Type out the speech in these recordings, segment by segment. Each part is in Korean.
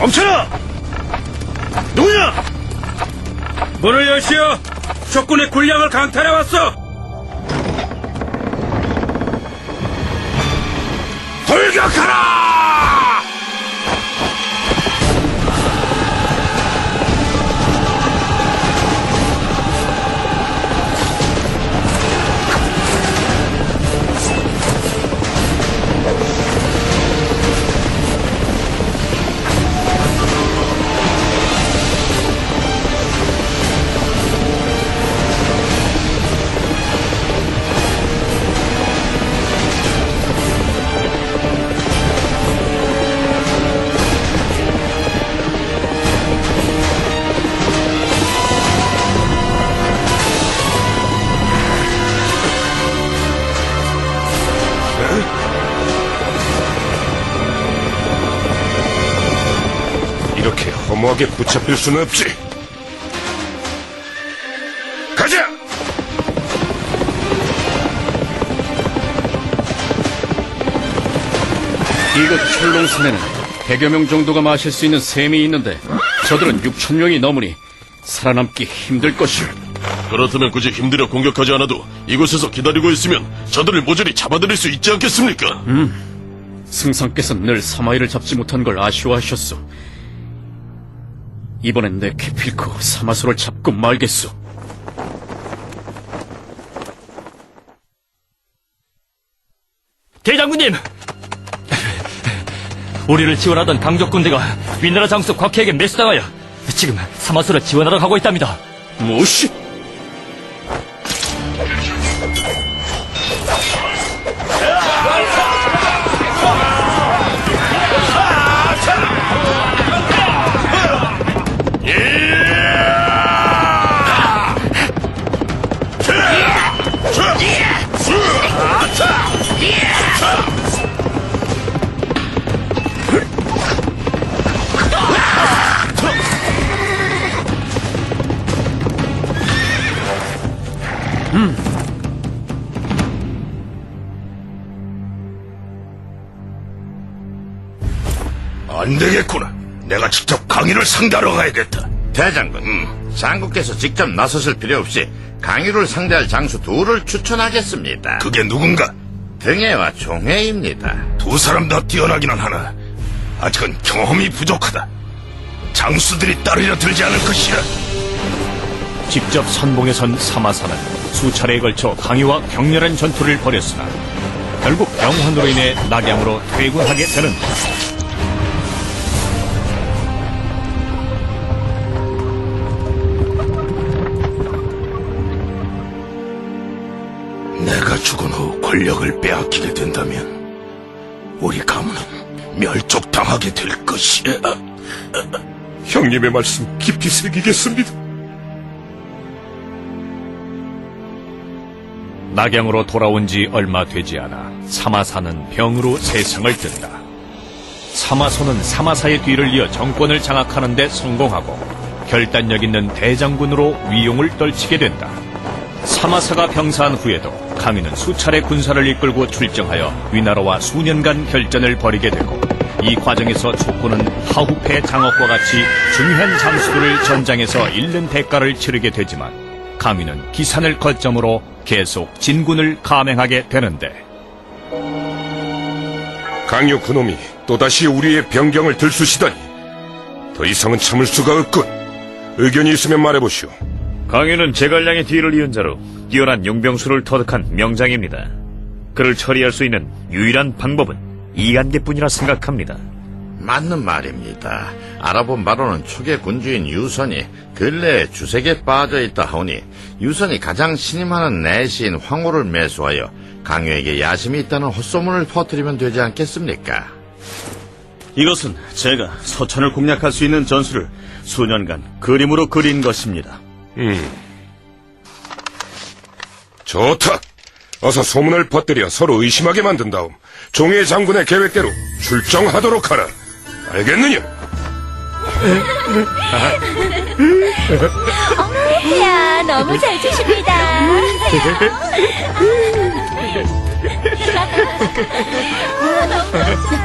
멈춰라! 누구냐? 문을 여시오! 적군의 군량을 강탈해왔어! 돌격하라! 이렇게 허무하게 붙잡힐 수는 없지. 가자! 이곳 철롱섬에는 100여 명 정도가 마실 수 있는 샘이 있는데 저들은 6천 명이 넘으니 살아남기 힘들 것이오. 그렇다면 굳이 힘들여 공격하지 않아도 이곳에서 기다리고 있으면 저들을 모조리 잡아들일 수 있지 않겠습니까? 승상께서 늘 사마이를 잡지 못한 걸 아쉬워하셨소. 이번엔 내 기필코 사마소를 잡고 말겠소. 대장군님! 우리를 지원하던 강적군대가 위나라 장수 곽해에게 매수당하여 지금 사마소를 지원하러 가고 있답니다. 무엇이? 안 되겠구나. 내가 직접 강의를 상대하러 가야겠다. 대장군, 장군께서 직접 나서실 필요 없이 강유를 상대할 장수 둘을 추천하겠습니다. 그게 누군가? 등해와 종해입니다. 두 사람 다 뛰어나기는 하나 아직은 경험이 부족하다. 장수들이 따르려 들지 않을 것이야. 직접 선봉에 선 사마사는 수차례에 걸쳐 강유와 격렬한 전투를 벌였으나 결국 병환으로 인해 낙양으로 퇴군하게 되는다. 내가 죽은 후 권력을 빼앗기게 된다면 우리 가문은 멸족당하게 될 것이야. 형님의 말씀 깊이 새기겠습니다. 낙양으로 돌아온 지 얼마 되지 않아 사마사는 병으로 세상을 뜬다. 사마소는 사마사의 뒤를 이어 정권을 장악하는 데 성공하고 결단력 있는 대장군으로 위용을 떨치게 된다. 사마사가 병사한 후에도 강유는 수차례 군사를 이끌고 출정하여 위나라와 수년간 결전을 벌이게 되고 이 과정에서 촉구는 하후패 장억과 같이 중요한 장수들을 전장에서 잃는 대가를 치르게 되지만 강유는 기산을 거점으로 계속 진군을 감행하게 되는데 강유 그놈이 또다시 우리의 병경을 들쑤시다니 더 이상은 참을 수가 없군. 의견이 있으면 말해보시오. 강유는 제갈량의 뒤를 이은 자로 뛰어난 용병수를 터득한 명장입니다. 그를 처리할 수 있는 유일한 방법은 이간계뿐이라 생각합니다. 맞는 말입니다. 알아본 바로는 초계 군주인 유선이 근래에 주색에 빠져있다 하오니 유선이 가장 신임하는 내시인 황후를 매수하여 강유에게 야심이 있다는 헛소문을 퍼뜨리면 되지 않겠습니까? 이것은 제가 서천을 공략할 수 있는 전술을 수년간 그림으로 그린 것입니다. 좋다. 어서 소문을 퍼뜨려 서로 의심하게 만든 다음 종해 장군의 계획대로 출정하도록 하라. 알겠느냐? 야, 너무 잘 주십니다.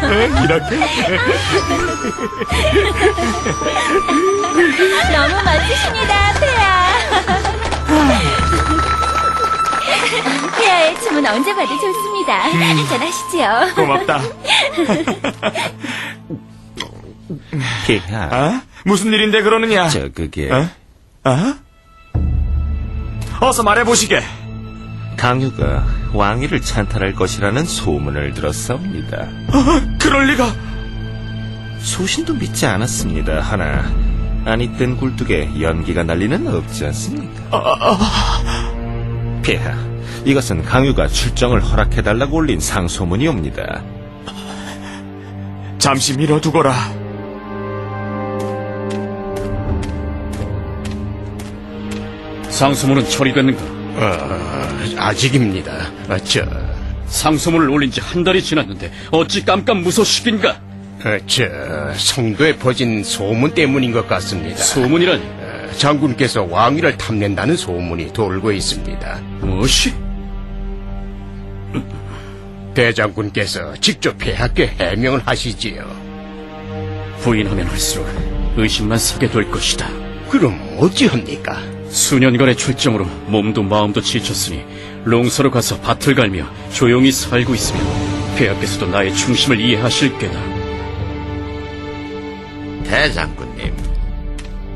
너무 너무 멋지십니다, 폐하. 폐하의 춤은 언제 봐도 좋습니다. 잘하시죠? 고맙다. 폐하, 무슨 일인데 그러느냐? 저 그게 어서 말해보시게. 강유가 왕위를 찬탈할 것이라는 소문을 들었사옵니다. 그럴 리가. 소신도 믿지 않았습니다. 하나 아니 땐 굴뚝에 연기가 날 리는 없지 않습니까? 폐하, 이것은 강유가 출정을 허락해달라고 올린 상소문이옵니다. 잠시 미뤄두거라. 상소문은 처리됐는가? 아직입니다. 상소문을 올린 지 한 달이 지났는데 어찌 깜깜무소식인가? 성도에 퍼진 소문 때문인 것 같습니다. 소문이라니? 장군께서 왕위를 탐낸다는 소문이 돌고 있습니다. 무엇이? 대장군께서 직접 폐하께 해명을 하시지요. 부인하면 할수록 의심만 사게 될 것이다. 그럼 어찌합니까? 수년간의 출정으로 몸도 마음도 지쳤으니 롱서로 가서 밭을 갈며 조용히 살고 있으면 폐하께서도 나의 충심을 이해하실 게다. 대장군님,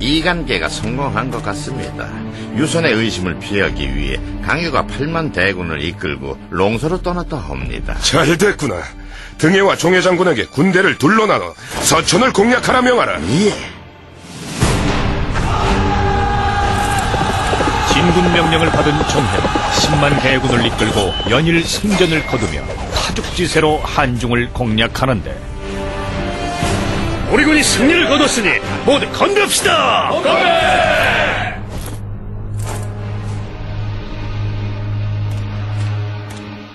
이간계가 성공한 것 같습니다. 유선의 의심을 피하기 위해 강유가 8만 대군을 이끌고 롱서로 떠났다 합니다. 잘 됐구나. 등해와 종해 장군에게 군대를 둘러 나눠 서천을 공략하라 명하라. 진군 명령을 받은 종해는 10만 대군을 이끌고 연일 승전을 거두며 타죽지세로 한중을 공략하는데, 우리 군이 승리를 거뒀으니 모두 건배합시다.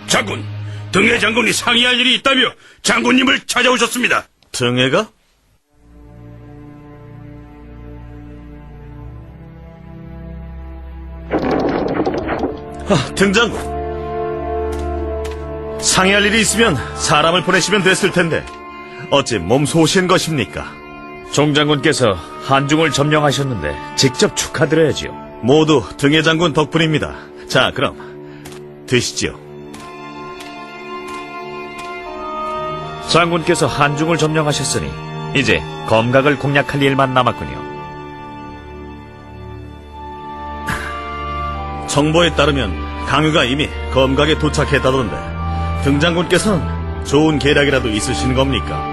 장군, 등해 장군이 상의할 일이 있다며 장군님을 찾아오셨습니다. 등해가? 등장군. 상의할 일이 있으면 사람을 보내시면 됐을 텐데 어찌 몸소오신 것입니까? 종장군께서 한중을 점령하셨는데 직접 축하드려야지요. 모두 등해 장군 덕분입니다. 자, 그럼 드시지요. 장군께서 한중을 점령하셨으니 이제 검각을 공략할 일만 남았군요. 정보에 따르면 강유가 이미 검각에 도착했다던데 등장군께서는 좋은 계략이라도 있으신 겁니까?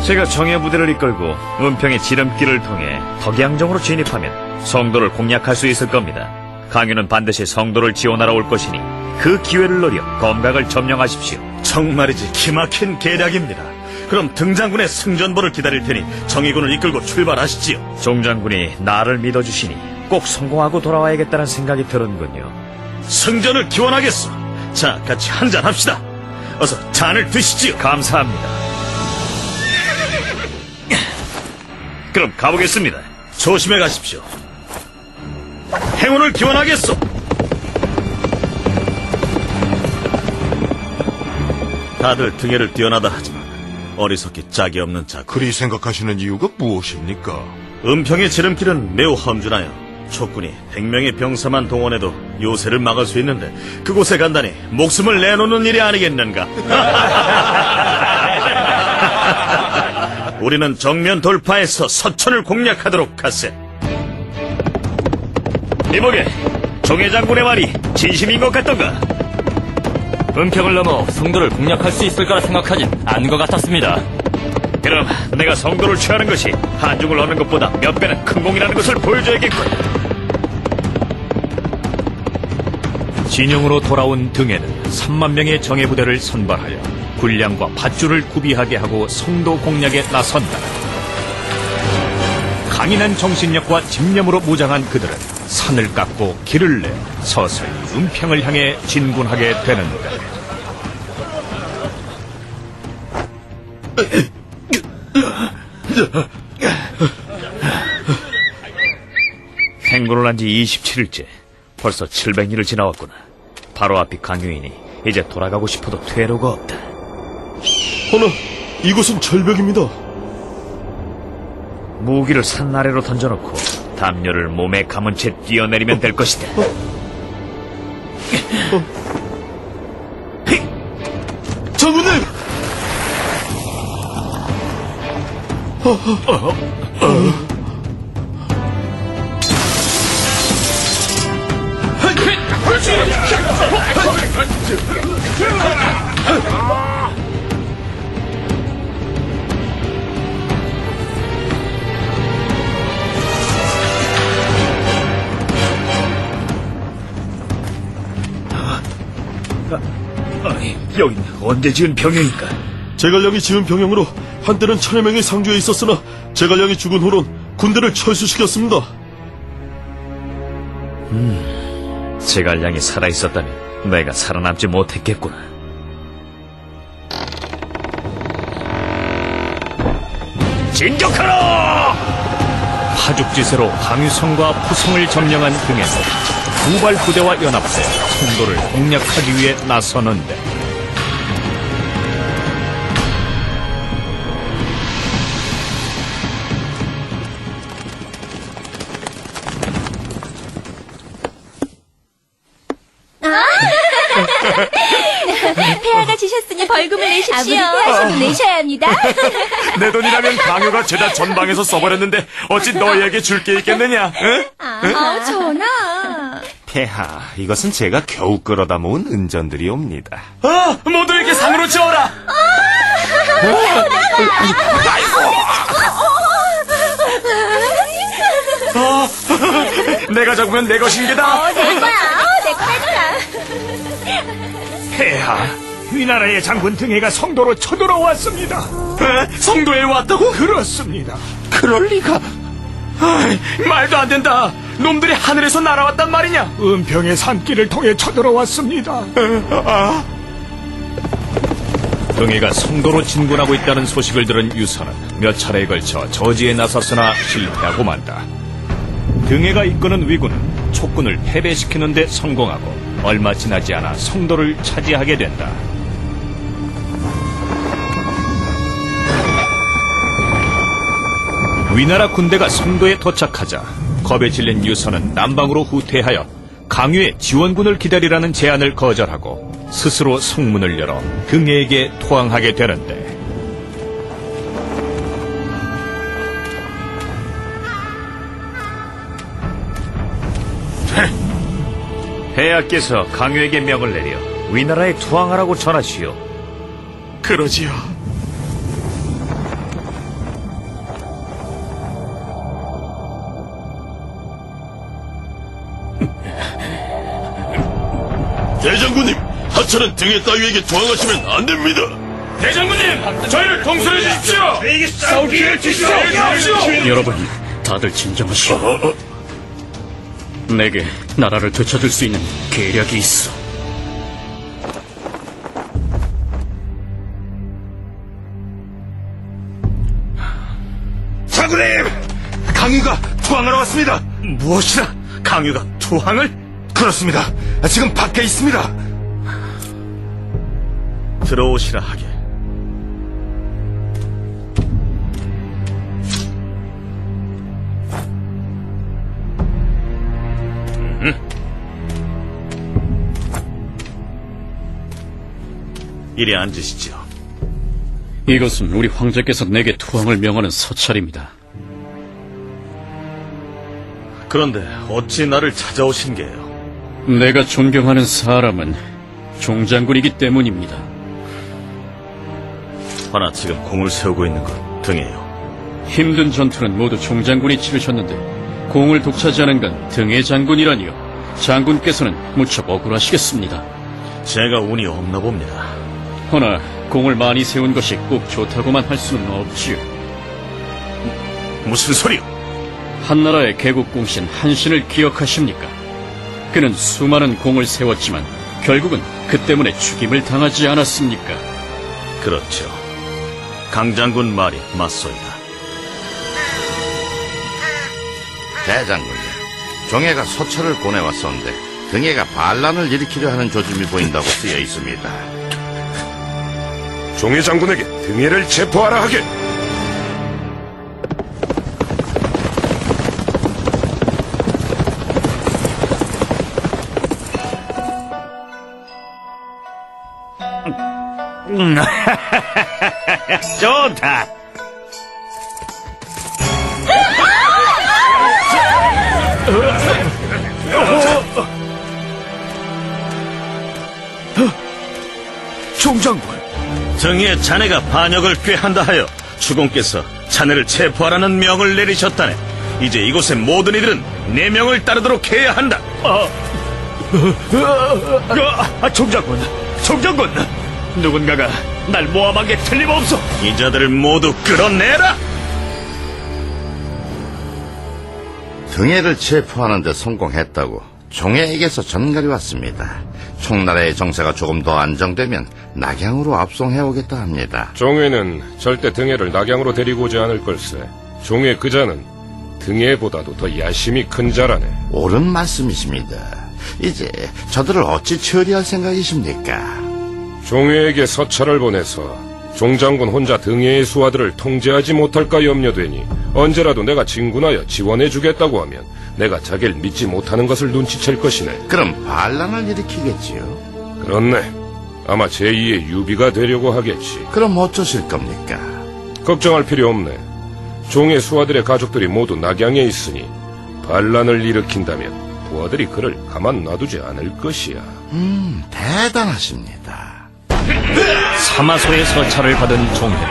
제가 정예 부대를 이끌고 은평의 지름길을 통해 덕양정으로 진입하면 성도를 공략할 수 있을 겁니다. 강유는 반드시 성도를 지원하러 올 것이니 그 기회를 노려 검각을 점령하십시오. 정말이지 기막힌 계략입니다. 그럼 등장군의 승전보를 기다릴 테니 정예군을 이끌고 출발하시지요. 종장군이 나를 믿어주시니 꼭 성공하고 돌아와야겠다는 생각이 들었군요. 승전을 기원하겠소. 자, 같이 한잔 합시다. 어서 잔을 드시지요. 감사합니다. 그럼 가보겠습니다. 조심해 가십시오. 행운을 기원하겠소. 다들 등해를 뛰어나다 하지만 어리석기 짝이 없는 자. 그리 생각하시는 이유가 무엇입니까? 은평의 지름길은 매우 험준하여 촉군이 100명의 병사만 동원해도 요새를 막을 수 있는데 그곳에 간다니 목숨을 내놓는 일이 아니겠는가. 우리는 정면 돌파해서 서천을 공략하도록 하세. 이보게, 종해 장군의 말이 진심인 것 같던가? 은평을 넘어 성도를 공략할 수 있을 거라 생각하진 않은 것 같았습니다. 그럼 내가 성도를 취하는 것이 한중을 얻는 것보다 몇 배는 큰 공이라는 것을 보여줘야겠군. 진영으로 돌아온 등해는 3만 명의 정예부대를 선발하여 군량과 밧줄을 구비하게 하고 성도 공략에 나선다. 강인한 정신력과 집념으로 무장한 그들은 산을 깎고 길을 내어 서서히 은평을 향해 진군하게 되는데, 행군을 한 지 27일째. 벌써 700리를 지나왔구나. 바로 앞이 강유이니 이제 돌아가고 싶어도 퇴로가 없다. 어머, 이곳은 절벽입니다. 무기를 산 아래로 던져놓고 담요를 몸에 감은 채 뛰어내리면 될 것이다. 장군님! 여긴 언제 지은 병영인가? 제갈량이 지은 병영으로 한때는 1000여 명이 상주에 있었으나 제갈량이 죽은 후론 군대를 철수시켰습니다. 제갈량이 살아있었다면 내가 살아남지 못했겠구나. 진격하라! 파죽지세로 황유성과 푸성을 점령한 등에는 두발 부대와 연합해 성도를 공략하기 위해 나서는데 폐하가 지셨으니 벌금을 내십시오. 아무리 폐하셔도 내셔야 합니다. 내 돈이라면 강요가 죄다 전방에서 써버렸는데 어찌 너희에게 줄 게 있겠느냐? 응? 전하. 폐하, 이것은 제가 겨우 끌어다 모은 은전들이옵니다. 모두에게 상으로 지어라. 내가 잡으면 내 것인 게다. 내 거야. 내 거라잖아. 폐하, 위나라의 장군 등해가 성도로 쳐들어왔습니다. 성도에 왔다고? 그렇습니다. 그럴 리가. 말도 안 된다. 놈들이 하늘에서 날아왔단 말이냐? 은평의 산길을 통해 쳐들어왔습니다. 등해가 성도로 진군하고 있다는 소식을 들은 유선은 몇 차례에 걸쳐 저지에 나섰으나 실패하고 만다. 등해가 이끄는 위군은 촉군을 패배시키는 데 성공하고 얼마 지나지 않아 성도를 차지하게 된다. 위나라 군대가 성도에 도착하자 겁에 질린 유선은 남방으로 후퇴하여 강유의 지원군을 기다리라는 제안을 거절하고 스스로 성문을 열어 등해에게 토항하게 되는데 폐하께서 강요에게 명을 내려 위나라에 투항하라고 전하시오. 그러지요. 대장군님, 하찮은 등에 따위에게 투항하시면 안 됩니다. 대장군님, 저희를 통솔해 주십시오. 싸울 기회를 주십시오. 여러분, 다들 진정하시오. 내게 나라를 되찾을 수 있는 계략이 있어. 장군님! 강유가 투항하러 왔습니다. 무엇이라? 강유가 투항을? 그렇습니다. 지금 밖에 있습니다. 들어오시라 하게. 이리 앉으시죠. 이것은 우리 황제께서 내게 투항을 명하는 서찰입니다. 그런데 어찌 나를 찾아오신 게요? 내가 존경하는 사람은 종장군이기 때문입니다. 허나 지금 공을 세우고 있는 건 등해요. 힘든 전투는 모두 종장군이 치르셨는데 공을 독차지하는 건 등해 장군이라니요. 장군께서는 무척 억울하시겠습니다. 제가 운이 없나 봅니다. 허나 공을 많이 세운 것이 꼭 좋다고만 할 수는 없지요. 무슨 소리요? 한나라의 개국공신 한신을 기억하십니까? 그는 수많은 공을 세웠지만 결국은 그 때문에 죽임을 당하지 않았습니까? 그렇죠. 강장군 말이 맞소이다. 대장군님, 종해가 서찰을 보내왔었는데 등해가 반란을 일으키려 하는 조짐이 보인다고 쓰여 있습니다. 종의 장군에게 등해를 체포하라 하게. 좋다. 종장군. 등에 자네가 반역을 꾀한다 하여 주공께서 자네를 체포하라는 명을 내리셨다네. 이제 이곳의 모든 이들은 내 명을 따르도록 해야 한다. 종장군. 누군가가 날 모함한 게 틀림없어. 이 자들을 모두 끌어내라. 등해를 체포하는 데 성공했다고 종애에게서 전갈이 왔습니다. 총나라의 정세가 조금 더 안정되면 낙양으로 압송해오겠다 합니다. 종회는 절대 등해를 낙양으로 데리고 오지 않을 걸세. 종회 그자는 등해보다도 더 야심이 큰 자라네. 옳은 말씀이십니다. 이제 저들을 어찌 처리할 생각이십니까? 종회에게 서찰을 보내서 종장군 혼자 등해의 수하들을 통제하지 못할까 염려되니 언제라도 내가 진군하여 지원해주겠다고 하면 내가 자기를 믿지 못하는 것을 눈치챌 것이네. 그럼 반란을 일으키겠지요? 그렇네. 아마 제2의 유비가 되려고 하겠지. 그럼 어쩌실 겁니까? 걱정할 필요 없네. 종의 수하들의 가족들이 모두 낙양에 있으니 반란을 일으킨다면 부하들이 그를 가만 놔두지 않을 것이야. 대단하십니다. 사마소의 서찰을 받은 종해는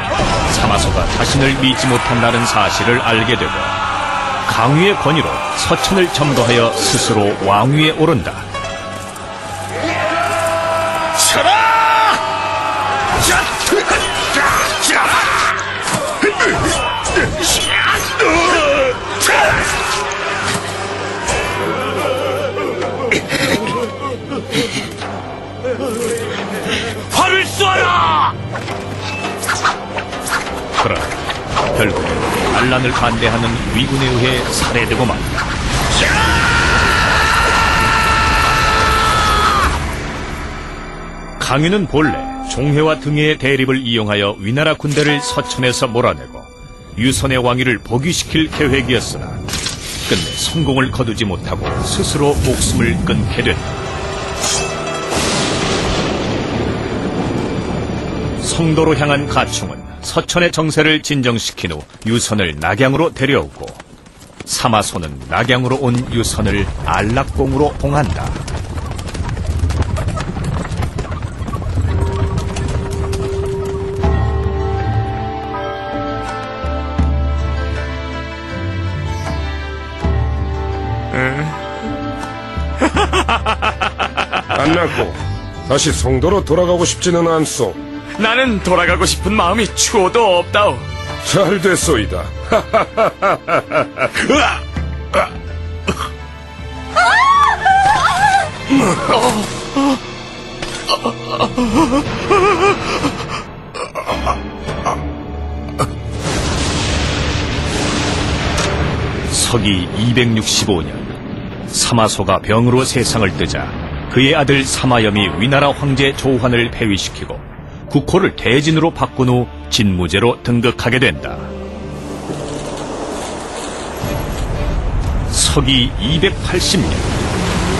사마소가 자신을 믿지 못한다는 사실을 알게 되고 강유의 권위로 서천을 점거하여 스스로 왕위에 오른다. 활을 쏘아라! 그러나 결국은 반란을 반대하는 위군에 의해 살해되고 만다. 강유는 본래 종해와 등해의 대립을 이용하여 위나라 군대를 서천에서 몰아내고 유선의 왕위를 복위시킬 계획이었으나 끝내 성공을 거두지 못하고 스스로 목숨을 끊게 된다. 성도로 향한 가충은 서천의 정세를 진정시킨 후 유선을 낙양으로 데려오고 사마소는 낙양으로 온 유선을 안락봉으로 봉한다. 안났고 다시 성도로 돌아가고 싶지는 않소. 나는 돌아가고 싶은 마음이 추호도 없다오. 잘 됐소이다. 서기 265년 사마소가 병으로 세상을 뜨자 그의 아들 사마염이 위나라 황제 조환을 폐위시키고 국호를 대진으로 바꾼 후 진무제로 등극하게 된다. 서기 280년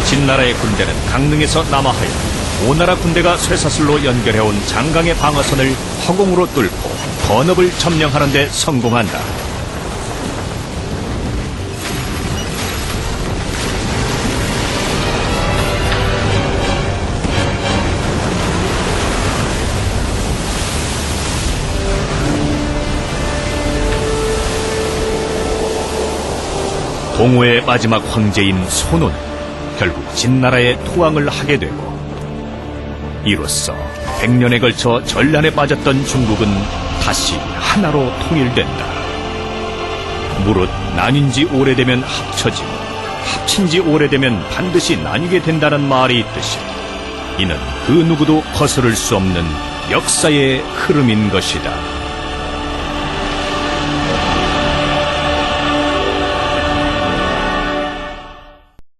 진나라의 군대는 강릉에서 남하하여 오나라 군대가 쇠사슬로 연결해온 장강의 방어선을 허공으로 뚫고 건업을 점령하는 데 성공한다. 동호의 마지막 황제인 소노는 결국 진나라의 투항을 하게 되고 이로써 100년에 걸쳐 전란에 빠졌던 중국은 다시 하나로 통일된다. 무릇 나뉜 지 오래되면 합쳐지고 합친 지 오래되면 반드시 나뉘게 된다는 말이 있듯이 이는 그 누구도 거스를 수 없는 역사의 흐름인 것이다.